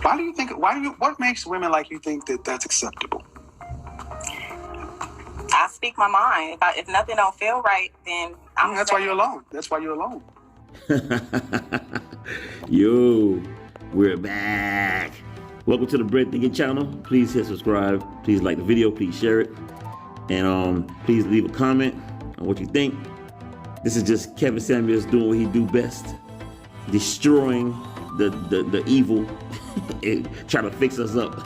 Why do you think? What makes women like you think that that's acceptable? I speak my mind. If nothing don't feel right, then that's why you're alone. That's why you're alone. Yo, we're back. Welcome to the Bread Thinking channel. Please hit subscribe. Please like the video. Please share it. And please leave a comment on what you think. This is just Kevin Samuels doing what he do best. Destroying the evil and trying to fix us up.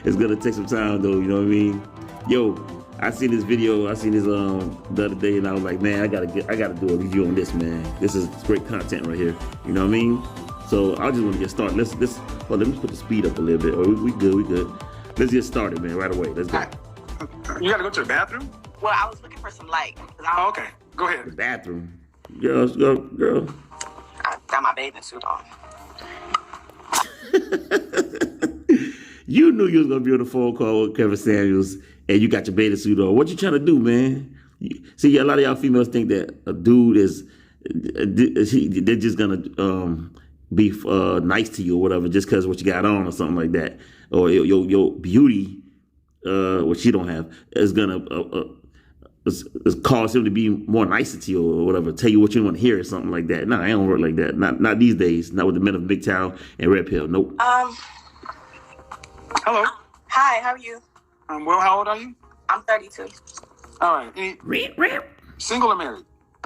It's gonna take some time though, you know what I mean? Yo, I seen this video, the other day, and I was like, man, I gotta do a review on this, man. This is great content right here. You know what I mean? So I just want to get started. Let me put the speed up a little bit. We good. Let's get started, man, right away. Let's go. You gotta go to the bathroom? Well, I was looking for some light. Oh, okay. Go ahead. The bathroom. Girl. I got my bathing suit on. You knew you was gonna be on the phone call with Kevin Samuels, and you got your bathing suit on. What you trying to do, man? See, a lot of y'all females think that a dude they're just gonna be nice to you or whatever just because what you got on or something like that, or your beauty, what she don't have, is gonna cause him to be more nicer to you or whatever, tell you what you want to hear or something like that. Nah, I don't work like that. Not these days. Not with the men of Big Town and Red Pill. Nope. Hello. Hi, how are you? Well, how old are you? I'm 32. All right. Single or married?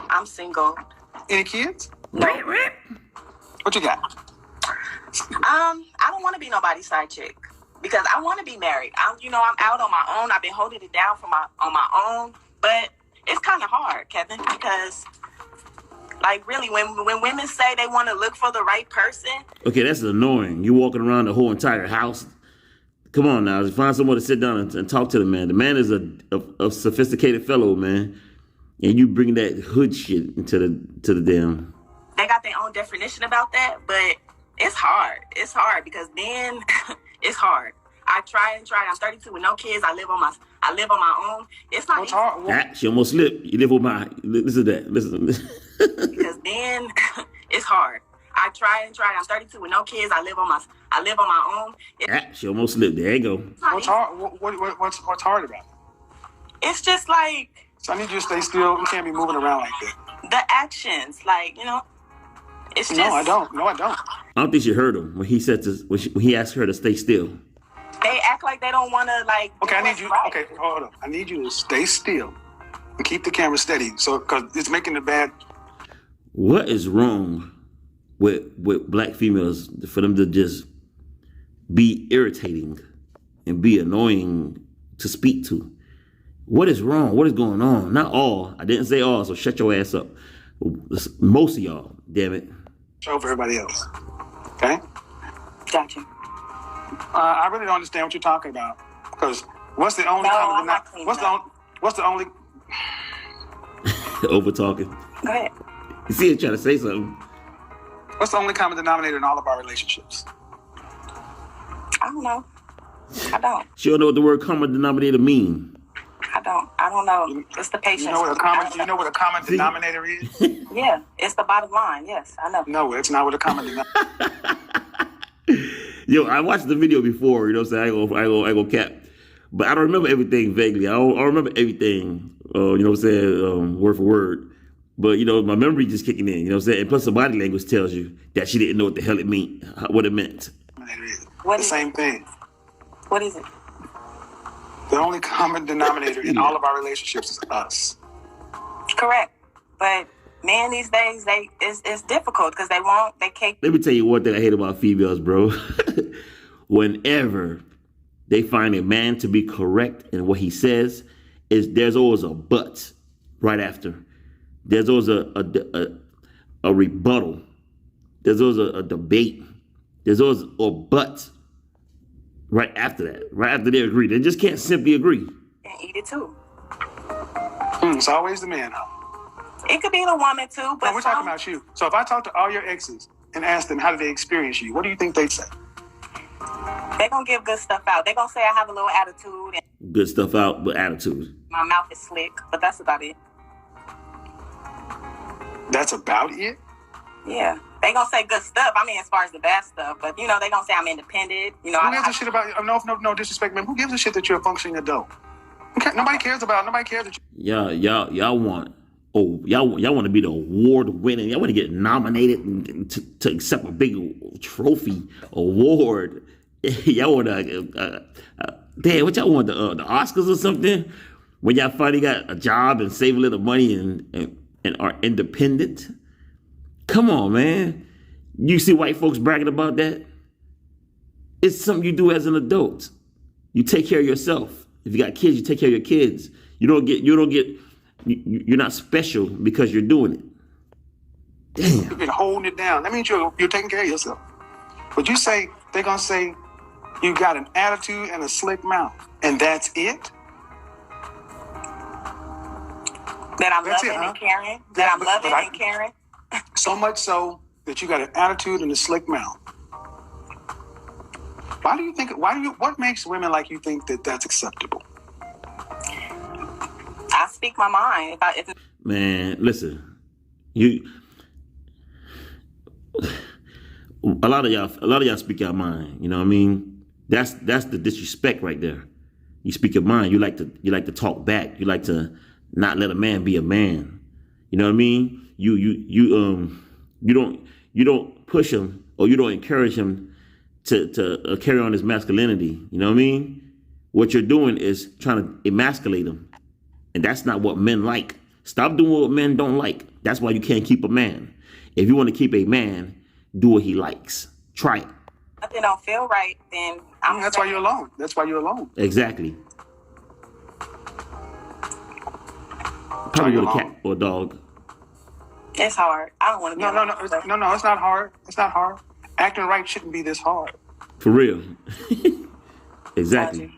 I'm single. Any kids? No. What you got? I don't want to be nobody's side chick because I want to be married. I'm out on my own. I've been holding it down on my own, but it's kind of hard, Kevin, because like really when women say they want to look for the right person. Okay, that's annoying. You walking around the whole entire house. Come on now, find someone to sit down and talk to the man. The man is a sophisticated fellow, man, and you bring that hood shit into the damn. They got their own definition about that, but it's hard. It's hard because then it's hard. I try and try. I'm 32 with no kids. I live on my own. It's not easy. She almost slipped. You live with my. Listen to that. Listen. Because then it's hard. I try and try. I'm 32 with no kids. I live on my own. She almost slipped. There you go. What's hard? What's hard about it? It's just like. So I need you to stay still. You can't be moving around like that. The actions, like it's just. No, I don't. I don't think she heard him when he said when he asked her to stay still. They act like they don't want to like. Okay, I need you. Right. Okay, hold on. I need you to stay still and keep the camera steady, so because it's making it bad. What is wrong with black females for them to just be irritating and be annoying to speak to? What is wrong? What is going on? Not all. I didn't say all, so shut your ass up. Most of y'all, damn it. Show for everybody else. Okay? Gotcha. I really don't understand what you're talking about. Because what's the only common denominator? What's the only over talking? Go ahead. You see her trying to say something. What's the only common denominator in all of our relationships? I don't know. I don't. She don't know what the word common denominator mean. I don't know. It's the patience. You know what a common denominator is? Yeah, it's the bottom line. Yes, I know. No, it's not what a common denominator. Yo, I watched the video before. You know what I'm saying? I ain't gonna cap, but I don't remember everything vaguely. I don't remember everything. You know what I'm saying? Word for word. But my memory just kicking in. You know what I'm saying? And plus, the body language tells you that she didn't know what the hell it meant. What is the same thing? What is it? The only common denominator in all of our relationships is us. Correct. But men these days, it's difficult because they can't. Let me tell you one thing I hate about females, bro. Whenever they find a man to be correct in what he says, there's always a but right after. There's always a rebuttal. There's always a debate. There's always a but. Right after that, right after they agree, they just can't simply agree. And eat it too. It's always the man, huh? It could be the woman too, but we're talking about you. So if I talk to all your exes and ask them how did they experience you, what do you think they'd say? They're gonna give good stuff out. They're gonna say I have a little attitude. And good stuff out, but attitude. My mouth is slick, but that's about it. That's about it? Yeah. They gonna say good stuff. I mean, as far as the bad stuff, but you know, they gonna say I'm independent. You know, who gives a shit about? No disrespect, man. Who gives a shit that you're a functioning adult? Okay, nobody cares about. Nobody cares that. Y'all want. Oh, y'all want to be the award winning. Y'all want to get nominated to accept a big trophy award. Y'all want damn, what y'all want, the Oscars or something? When y'all finally got a job and save a little money and are independent? Come on, man. You see white folks bragging about that? It's something you do as an adult. You take care of yourself. If you got kids, you take care of your kids. You're not special because you're doing it. Damn. You've been holding it down. That means you're taking care of yourself. But they're gonna say you got an attitude and a slick mouth, and that's it. That I'm loving and caring. That I'm loving and caring. So much so that you got an attitude and a slick mouth. What makes women like you think that that's acceptable? I speak my mind. Man, listen, a lot of y'all speak your mind. You know what I mean? That's the disrespect right there. You speak your mind. You like to talk back. You like to not let a man be a man. You know what I mean? You don't push him or you don't encourage him to carry on his masculinity. You know what I mean? What you're doing is trying to emasculate him. And that's not what men like. Stop doing what men don't like. That's why you can't keep a man. If you want to keep a man, do what he likes. Try it. If it don't feel right, then that's why you're alone. That's why you're alone. Exactly. Probably with a cat or a dog. It's hard. I don't want to be No, it's not hard. It's not hard. Acting right shouldn't be this hard. For real. Exactly.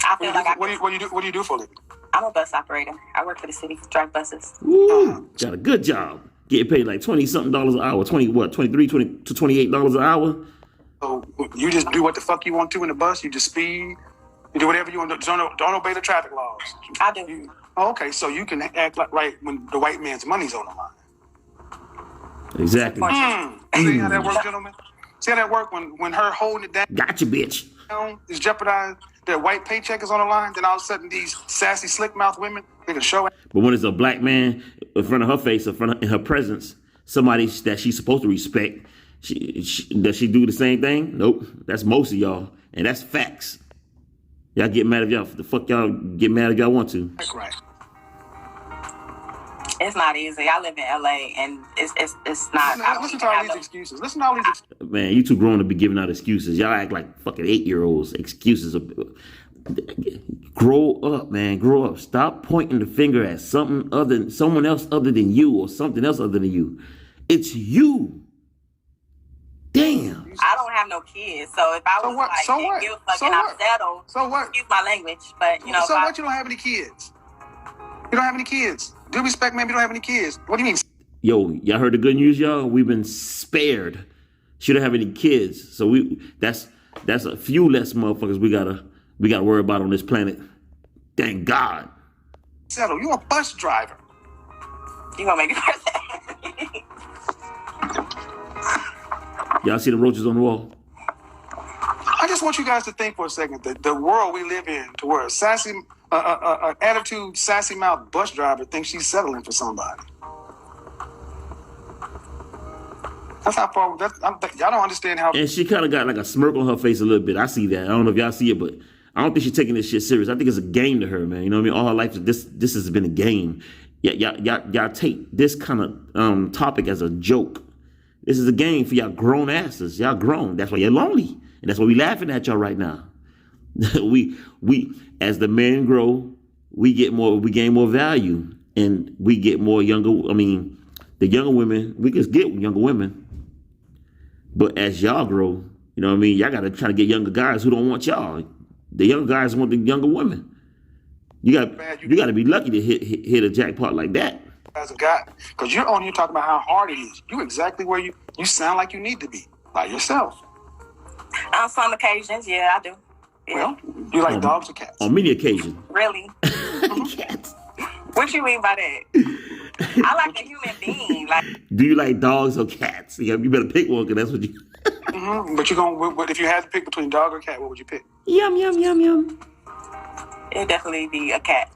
I feel what do you do for a living? I'm a bus operator. I work for the city, drive buses. Woo, got a good job. Getting paid like $20-something an hour. $23 to $28 an hour. So you just do what the fuck you want to in the bus. You just speed. You do whatever you want to do. Don't obey the traffic laws. I do. Okay, so you can act like right when the white man's money's on the line. Exactly. See how that works, gentlemen? See how that work when her holding it down? Gotcha, bitch. Is jeopardized. That white paycheck is on the line. Then all of a sudden, these sassy, slick-mouthed women, they can show it. But when it's a black man in front of her face, in her presence, somebody that she's supposed to respect, does she do the same thing? Nope. That's most of y'all, and that's facts. Y'all get mad if y'all get mad if y'all want to. That's right. It's not easy. I live in LA, and it's not. Listen to all these excuses. Man, you too grown to be giving out excuses. Y'all act like fucking 8-year-olds. Excuses. Grow up, man. Grow up. Stop pointing the finger at someone else other than you, or something else other than you. It's you. Damn. I don't have no kids, so if I was guilt-fucking, I'm settled. So what? Excuse my language, but you know. So what? You don't have any kids. You don't have any kids. Due respect, man. You don't have any kids. What do you mean? Yo, y'all heard the good news, y'all? We've been spared. She don't have any kids, so that's a few less motherfuckers we gotta worry about on this planet. Thank God. Settle. You're a bus driver. You gonna make it worse? Y'all see the roaches on the wall? I just want you guys to think for a second that the world we live in, to where a sassy, attitude, sassy mouth bus driver thinks she's settling for somebody. That's how far. Y'all don't understand how. And she kind of got like a smirk on her face a little bit. I see that. I don't know if y'all see it, but I don't think she's taking this shit serious. I think it's a game to her, man. You know what I mean? All her life, this has been a game. Y'all take this kind of topic as a joke. This is a game for y'all grown asses. Y'all grown. That's why you're lonely, and that's why we laughing at y'all right now. we as the men grow, we gain more value, and we get more younger. I mean, the younger women, we just get younger women. But as y'all grow, you know what I mean? Y'all got to try to get younger guys who don't want y'all. The younger guys want the younger women. You got to be lucky to hit a jackpot like that. As a guy, because you're on here talking about how hard it is. You're exactly where you sound like you need to be by yourself. On some occasions, yeah, I do. Yeah. Well, you like dogs or cats? On many occasions. Really? Cats. What you mean by that? I like a human being. Like Do you like dogs or cats? You better pick one, because that's what you... But if you had to pick between dog or cat, what would you pick? Yum, yum, yum, yum. It'd definitely be a cat.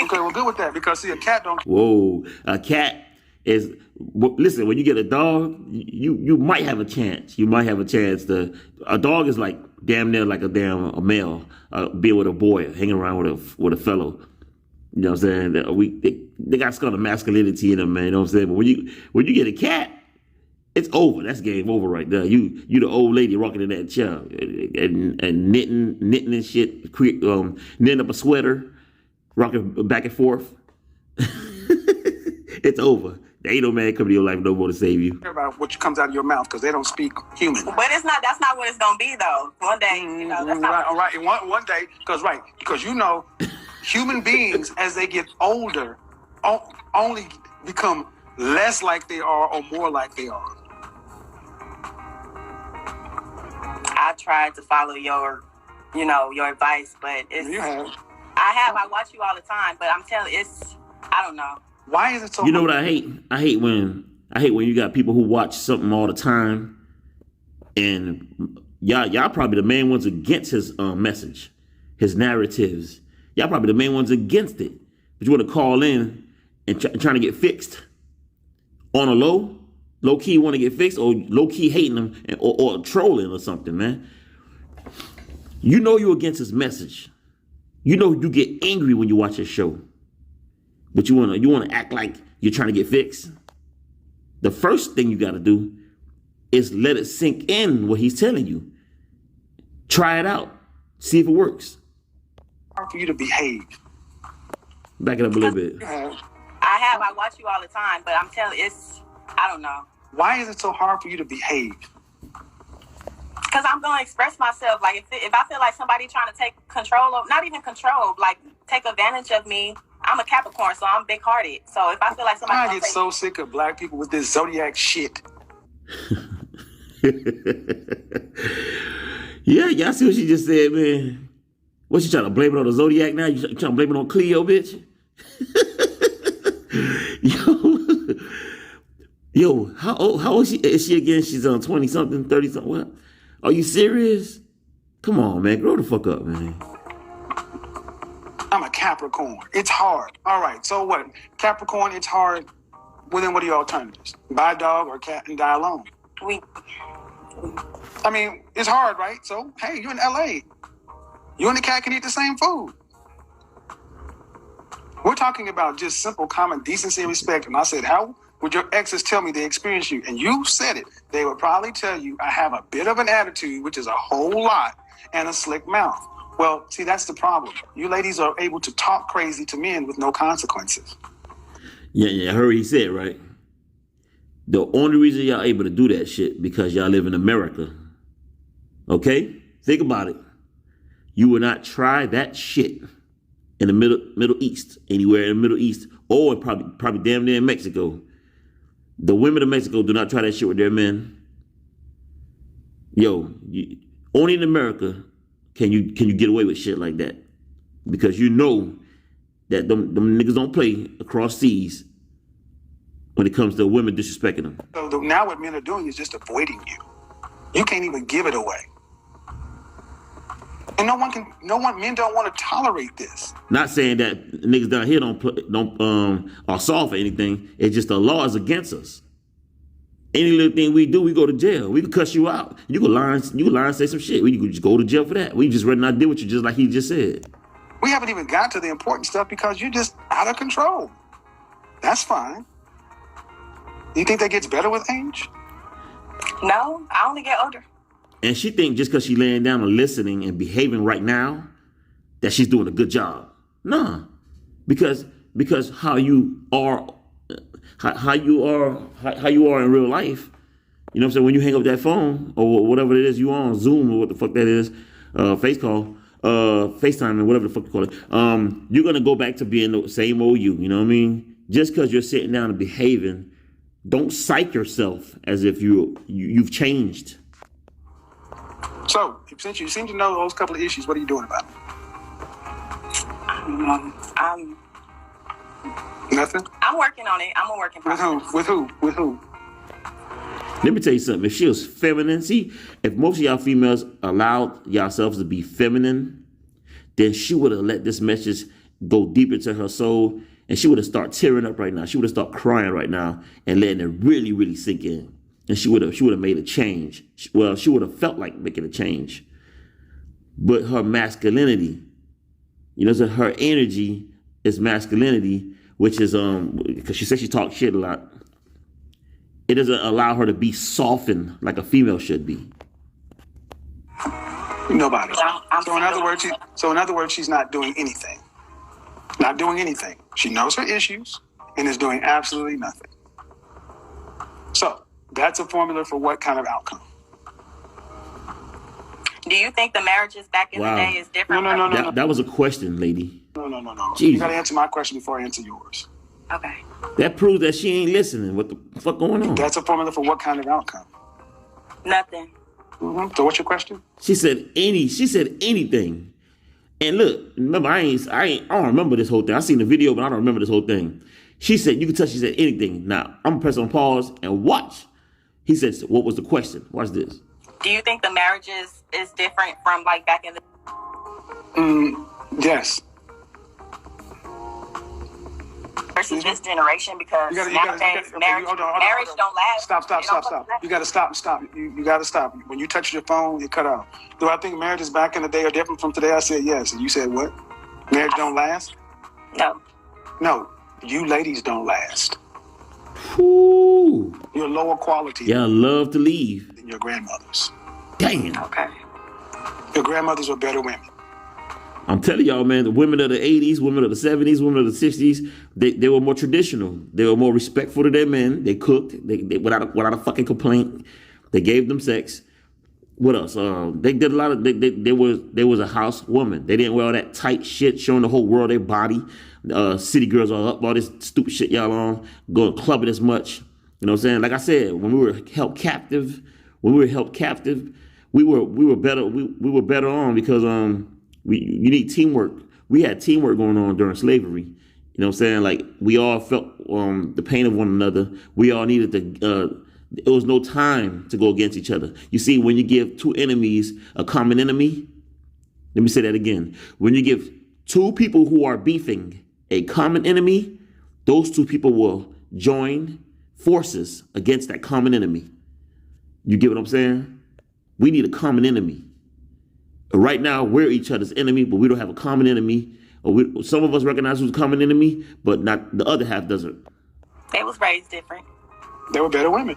Okay, we're good with that, because see, a cat don't... Whoa, a cat is... Listen, when you get a dog, you might have a chance. You might have a chance to... A dog is like damn near like a male, being with a boy, hanging around with a fellow. You know what I'm saying? They got some kind of masculinity in them, man. You know what I'm saying? But when you get a cat, it's over. That's game over right there. You the old lady rocking in that chair and knitting and shit, knitting up a sweater, rocking back and forth. It's over. There ain't no man come to your life no more to save you. Care about what comes out of your mouth, because they don't speak human. But that's not what it's gonna be though. One day, that's not all right. One day, because you know, human beings as they get older only become less like they are or more like they are. I tried to follow your advice, but it's. You have. I watch you all the time, but I'm telling I don't know. Why is it so? You know what I hate? I hate when you got people who watch something all the time, and y'all probably the main ones against his message, his narratives. Y'all probably the main ones against it, but you want to call in and trying to get fixed on a low key want to get fixed, or low key hating them or trolling or something, man. You know you're against his message. You know you get angry when you watch his show. But you wanna act like you're trying to get fixed. The first thing you gotta do is let it sink in what he's telling you. Try it out. See if it works. Hard for you to behave. Back it up a little bit. I watch you all the time, but I'm telling I don't know. Why is it so hard for you to behave? Because I'm going to express myself. Like, if I feel like somebody trying to take control of, not even control, like, take advantage of me. I'm a Capricorn, so I'm big-hearted. So if I feel like somebody... I get so sick of black people with this zodiac shit. Yeah, y'all see what she just said, man. What, you trying to blame it on the zodiac now? You trying to blame it on Cleo, bitch? Yo, how old is she again? She's on 20-something, 30-something. What? Are you serious? Come on, man. Grow the fuck up, man. I'm a Capricorn. It's hard. All right, so what? Capricorn, it's hard. Well, then what are your alternatives? Buy a dog or a cat and die alone? I mean, it's hard, right? So, hey, you're in L.A. You and the cat can eat the same food. We're talking about just simple common decency and respect. And I said, how would your exes tell me they experience you? And you said it. They would probably tell you, I have a bit of an attitude, which is a whole lot, and a slick mouth. Well, see, that's the problem. You ladies are able to talk crazy to men with no consequences. Yeah, I heard he said, right? The only reason y'all able to do that shit because y'all live in America. Okay? Think about it. You will not try that shit in the Middle East, anywhere in the Middle East, or probably damn near in Mexico. The women of Mexico do not try that shit with their men. Yo, only in America can you get away with shit like that, because you know that them niggas don't play across seas when it comes to women disrespecting them. So now what men are doing is just avoiding you. You can't even give it away. And men don't want to tolerate this. Not saying that niggas down here don't are soft for anything. It's just the law is against us. Any little thing we do, we go to jail. We can cuss you out. You can lie and say some shit. We can just go to jail for that. We just rather not deal with you, just like he just said. We haven't even got to the important stuff because you're just out of control. That's fine. Do you think that gets better with age? No, I only get older. And she think just because she laying down and listening and behaving right now, that she's doing a good job. Nah, because how you are in real life. You know what I'm saying? When you hang up that phone or whatever it is you on, Zoom or what the fuck that is, FaceTime and whatever the fuck you call it, you're gonna go back to being the same old you. You know what I mean? Just because you're sitting down and behaving, don't psych yourself as if you've changed. So, since you seem to know those couple of issues, what are you doing about it? I'm Nothing? working on it. I'm a work in progress. With who? Let me tell you something. If she was feminine, see, if most of y'all females allowed yourselves to be feminine, then she would have let this message go deep into her soul, and she would have started tearing up right now. She would have started crying right now and letting it really, really sink in. And she would have made a change. Well, she would have felt like making a change. But her masculinity, so her energy is masculinity, which is because she says she talks shit a lot. It doesn't allow her to be softened like a female should be. Nobody. So in other words, she's not doing anything. Not doing anything. She knows her issues and is doing absolutely nothing. So that's a formula for what kind of outcome? Do you think the marriages back in the day is different? No. That was a question, lady. No. Jesus. You got to answer my question before I answer yours. Okay. That proves that she ain't listening. What the fuck going on? That's a formula for what kind of outcome? Nothing. Mm-hmm. So what's your question? She said anything. And look, remember, I don't remember this whole thing. I seen the video, but I don't remember this whole thing. She said, you can tell she said anything. Now, I'm gonna press on pause and watch. He said, what was the question? Watch this. Do you think the marriages is different from like back in the Yes. versus this generation? Because nowadays marriage don't last. Stop. You got to stop. You got to stop. When you touch your phone, it cut out. Do I think marriages back in the day are different from today? I said yes. And you said what? Marriage don't last? No. You ladies don't last. Ooh. You're lower quality. Yeah, I love to leave. Than your grandmothers. Damn. Okay. Your grandmothers were better women. I'm telling y'all, man, the women of the 80s, women of the 70s, women of the 60s, they were more traditional. They were more respectful to their men. They cooked they without a fucking complaint. They gave them sex. What else? They did a lot of. They was a house woman. They didn't wear all that tight shit showing the whole world their body. City girls all up, all this stupid shit y'all on, going clubbing as much. You know what I'm saying? Like I said, when we were held captive, we were better. We were better on because you need teamwork. We had teamwork going on during slavery. You know what I'm saying? Like we all felt the pain of one another. We all needed to. It was no time to go against each other. You see, when you give two enemies a common enemy, let me say that again. When you give two people who are beefing a common enemy, those two people will join forces against that common enemy. You get what I'm saying? We need a common enemy. Right now, we're each other's enemy, but we don't have a common enemy. Or some of us recognize who's a common enemy, but not the other half doesn't. They was raised different. They were better women.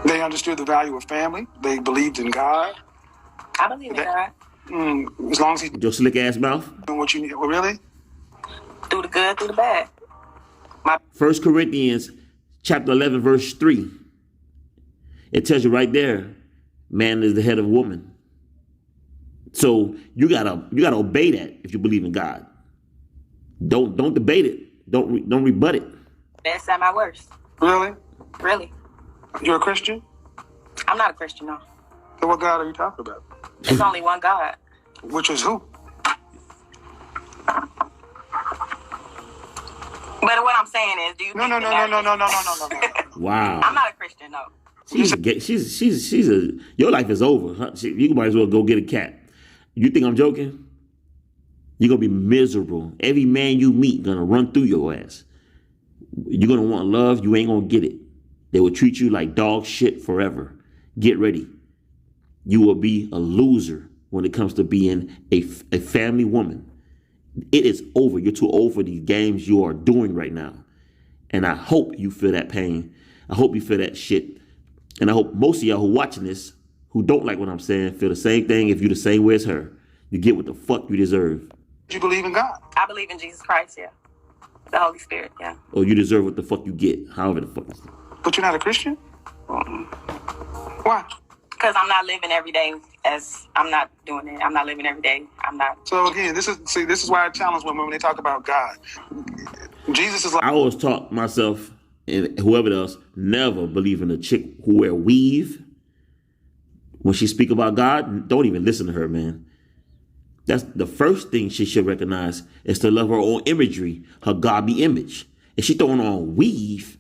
They understood the value of family. They believed in God. I believe in God. As long as he's your slick ass mouth. doing what you need. Well, really? Through the good, through the bad. 1 Corinthians chapter 11, verse 3. It tells you right there, man is the head of woman. So you gotta obey that if you believe in God. Don't debate it. Don't rebut it. Best at my worst. Really? Really. You're a Christian? I'm not a Christian, no. So what God are you talking about? There's only one God. Which is who? But what I'm saying is, do you No. Wow. I'm not a Christian, no. She's your life is over. You might as well go get a cat. You think I'm joking? You're gonna be miserable. Every man you meet gonna run through your ass. You're gonna want love, you ain't gonna get it. They will treat you like dog shit forever. Get ready. You will be a loser when it comes to being a family woman. It is over. You're too old for these games you are doing right now. And I hope you feel that pain. I hope you feel that shit. And I hope most of y'all who watching this, who don't like what I'm saying, feel the same thing. If you're the same way as her, you get what the fuck you deserve. Do you believe in God? I believe in Jesus Christ, yeah. The Holy Spirit, yeah. Or you deserve what the fuck you get, however the fuck. But you're not a Christian? Why? Because I'm not living every day as I'm not doing it. I'm not living every day. I'm not. So again, this is why I challenge women when they talk about God. Jesus is like. I always taught myself and whoever else never believe in a chick who wear weave. When she speak about God, don't even listen to her, man. That's the first thing she should recognize is to love her own imagery, her godly image. If she throwing on weave,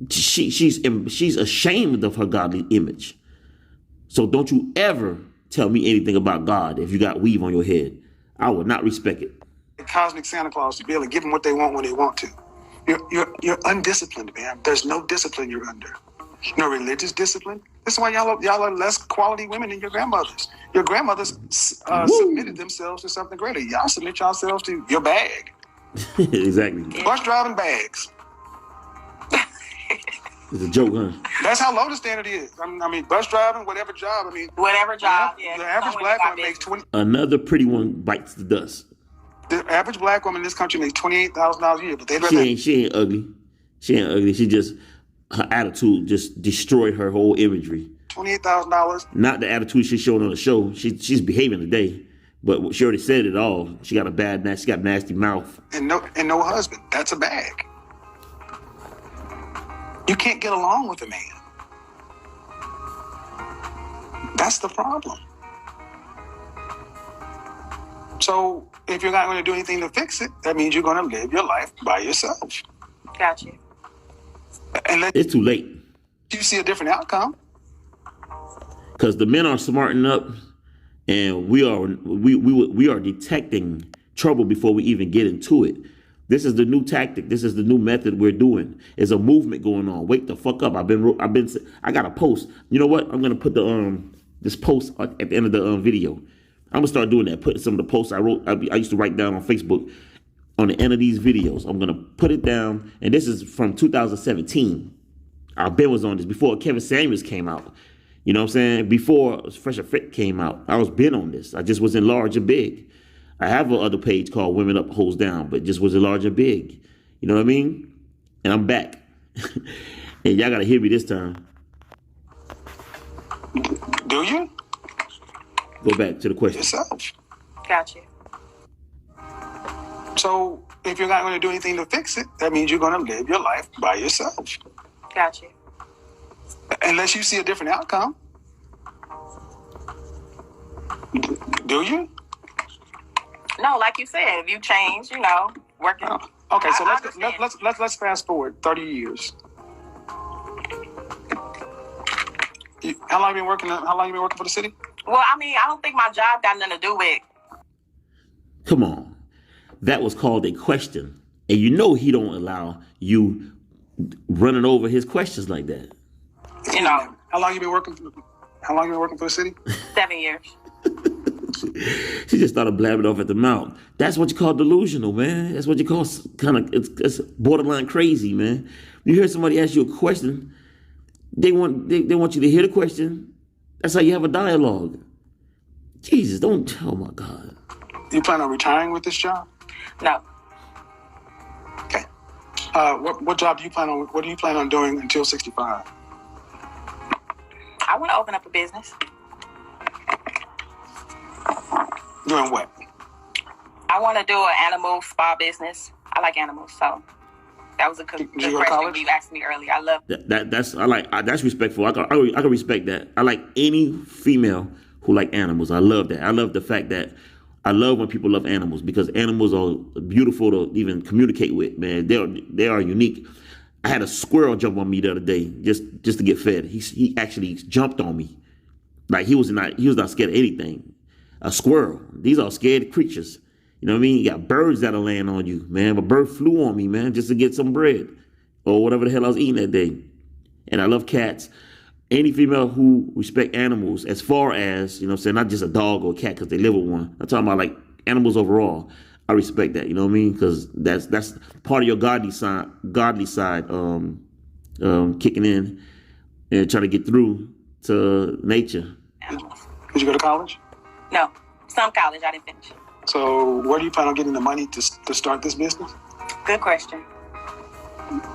she's ashamed of her godly image. So don't you ever tell me anything about God if you got weave on your head. I would not respect it. Cosmic Santa Claus to be able to give them what they want when they want to. You're undisciplined, man. There's no discipline you're under. No religious discipline. This is why y'all are less quality women than your grandmothers. Your grandmothers submitted themselves to something greater. Y'all submit yourselves to your bag. Exactly. Bus driving bags. It's a joke, huh? That's how low the standard is. I mean, bus driving, whatever job. I mean, whatever job. Yeah. The average black woman makes 20. Another pretty one bites the dust. The average black woman in this country makes $28,000 a year, but they she ain't ugly. She ain't ugly. She just, her attitude just destroyed her whole imagery. $28,000. Not the attitude she's showing on the show. She's behaving today, but she already said it all. She got she got a nasty mouth. And no husband. That's a bag. You can't get along with a man. That's the problem. So if you're not going to do anything to fix it, that means you're going to live your life by yourself. Got you. And it's too late. You see a different outcome. Because the men are smarting up, and we are detecting trouble before we even get into it. This is the new tactic. This is the new method we're doing. There's a movement going on. Wake the fuck up. I got a post. You know what? I'm gonna put this post at the end of the video. I'm gonna start doing that. Putting some of the posts I wrote. I used to write down on Facebook on the end of these videos. I'm gonna put it down. And this is from 2017. Ben was on this before KevinSamuels came out. You know what I'm saying? Before Fresh and Fit came out, I was been on this. I just was in large and big. I have a other page called Women Up, Hoes Down, but just was in large and big. You know what I mean? And I'm back. And y'all gotta hear me this time. Do you? Go back to the question. Yourself. Got you. So if you're not going to do anything to fix it, that means you're going to live your life by yourself. Got you. Unless you see a different outcome. Do you? No, like you said, if you change, working. Oh, okay, so let's fast forward 30 years. How long you been working for the city? Well, I don't think my job got nothing to do with. Come on, that was called a question, and you know he don't allow you running over his questions like that. How long you been working for the city? 7 years. She just started blabbing off at the mouth. That's what you call delusional, man. That's what you call it's borderline crazy, man. You hear somebody ask you a question, they want you to hear the question. That's how you have a dialogue. Jesus, oh my God. You plan on retiring with this job? No. Okay. What job do you plan on? What do you plan on doing until 65? I want to open up a business. Doing what? I want to do an animal spa business. I like animals, so that was a good question you asked me earlier. I love that's respectful. I can respect that. I like any female who like animals. I love that. I love the fact that I love when people love animals because animals are beautiful to even communicate with. Man, they are unique. I had a squirrel jump on me the other day just to get fed. He actually jumped on me, like he was not scared of anything. A squirrel. These are scared creatures. You know what I mean? You got birds that'll land on you, man. A bird flew on me, man, just to get some bread or whatever the hell I was eating that day. And I love cats. Any female who respect animals as far as, not just a dog or a cat because they live with one. I'm talking about like animals overall. I respect that, you know what I mean? Because that's part of your godly side kicking in and trying to get through to nature. animals. Did you go to college? No. Some college. I didn't finish. So where do you plan on getting the money to start this business? Good question.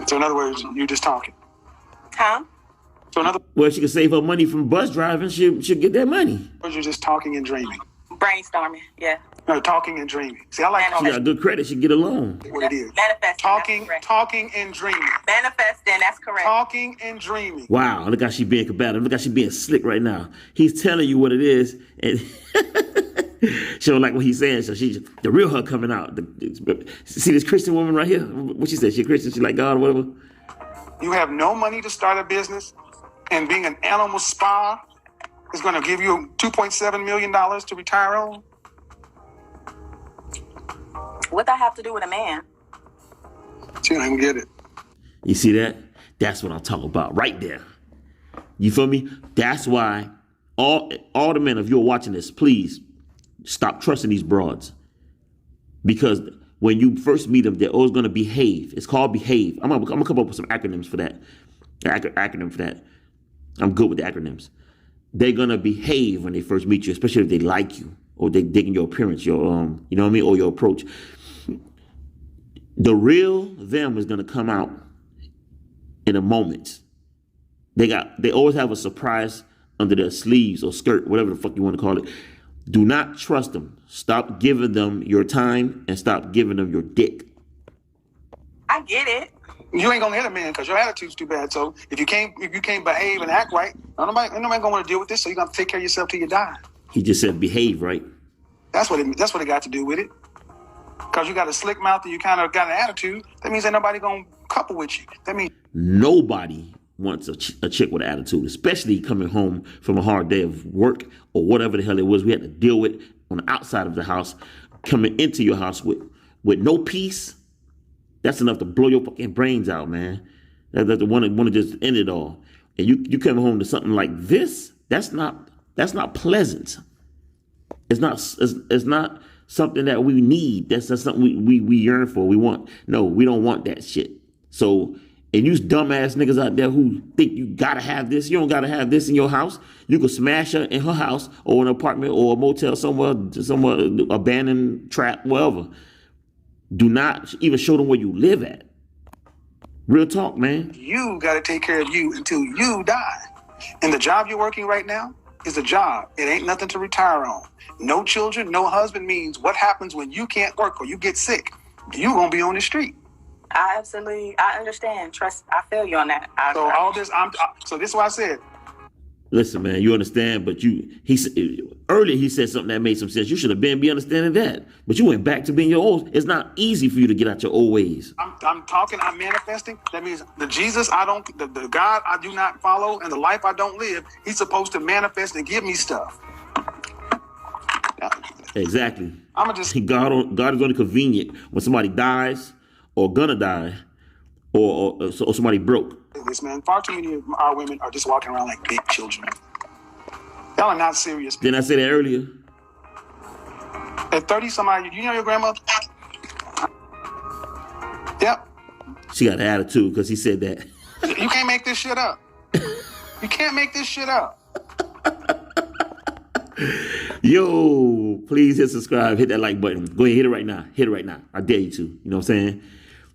So in other words, you're just talking. Huh? Well, she can save her money from bus driving. She'll get that money. Or you're just talking and dreaming. Brainstorming. Yeah. No, talking and dreaming. See, I like She got good credit. She get a loan. what it is. Manifesting. Talking and dreaming. Manifesting. That's correct. Talking and dreaming. Wow, look how she being combative. Look how she being slick right now. He's telling you what it is, and she don't like what he's saying. So the real her coming out. See this Christian woman right here? What she said? She a Christian? She like God or whatever? You have no money to start a business, and being an animal spa is going to give you $2.7 million to retire on? What that have to do with a man? She don't even get it. You see that? That's what I'm talking about right there. You feel me? That's why all the men, if you're watching this, please stop trusting these broads. Because when you first meet them, they're always going to behave. It's called behave. I'm gonna come up with some acronyms for that. Acronym for that. I'm good with the acronyms. They're going to behave when they first meet you, especially if they like you or they dig in your appearance, your you know what I mean, or your approach. The real them is going to come out in a moment. They always have a surprise under their sleeves or skirt, whatever the fuck you want to call it. Do not trust them. Stop giving them your time and stop giving them your dick. I get it. You ain't gonna hit a man because your attitude's too bad. So if you can't behave and act right, nobody gonna want to deal with this. So you gotta take care of yourself till you die. He just said behave, right? That's what it got to do with it. Because you got a slick mouth and you kind of got an attitude. That means ain't nobody gonna couple with you. That means nobody wants a chick with an attitude, especially coming home from a hard day of work or whatever the hell it was we had to deal with on the outside of the house, coming into your house with no peace. That's enough to blow your fucking brains out, man. That's the one that want to just end it all. And you come home to something like this. That's not pleasant. It's not something that we need. That's not something we yearn for. We want. No, we don't want that shit. So, and you dumbass niggas out there who think you gotta have this, you don't gotta have this in your house. You can smash her in her house or an apartment or a motel somewhere, abandoned, trap, wherever. Do not even show them where you live at. Real talk, man. You got to take care of you until you die. And the job you're working right now is a job. It ain't nothing to retire on. No children, no husband means what happens when you can't work or you get sick. You gonna be on the street. I understand. Trust, I feel you on that. So this is why I said. Listen, man, you understand, but earlier he said something that made some sense. You should have be understanding that, but you went back to being your old. It's not easy for you to get out your old ways. I'm manifesting. That means the Jesus the God I do not follow and the life I don't live, he's supposed to manifest and give me stuff. Exactly. God is only convenient when somebody dies or gonna die or somebody broke. This man, far too many of our women are just walking around like big children. Y'all are not serious. Didn't I say that earlier? At 30 somebody, you know your grandmother? Yep. She got an attitude because he said that. You can't make this shit up. You can't make this shit up. Yo, please hit subscribe, hit that like button. Go ahead, hit it right now. Hit it right now. I dare you to. You know what I'm saying?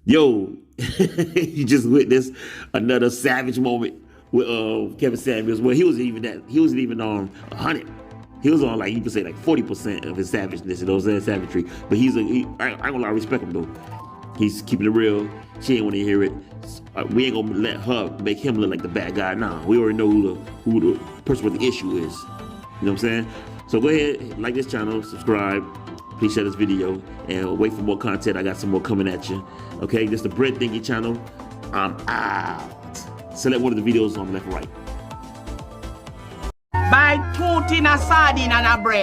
Yo, you just witnessed another savage moment with KevinSamuels, where he wasn't even on 100. He was on, like, you could say, like 40% of his savageness, you know what I'm saying, savagery. But I ain't gonna lie, I respect him though. He's keeping it real. She ain't want to hear it. We ain't gonna let her make him look like the bad guy. Nah, we already know who the person with the issue is. You know what I'm saying? So go ahead, like this channel, subscribe. Please share this video and wait for more content. I got some more coming at you. Okay, this is the Bread Thingy channel. I'm out. Select one of the videos on the left or right. Buy 2 tin of sardine and a bread.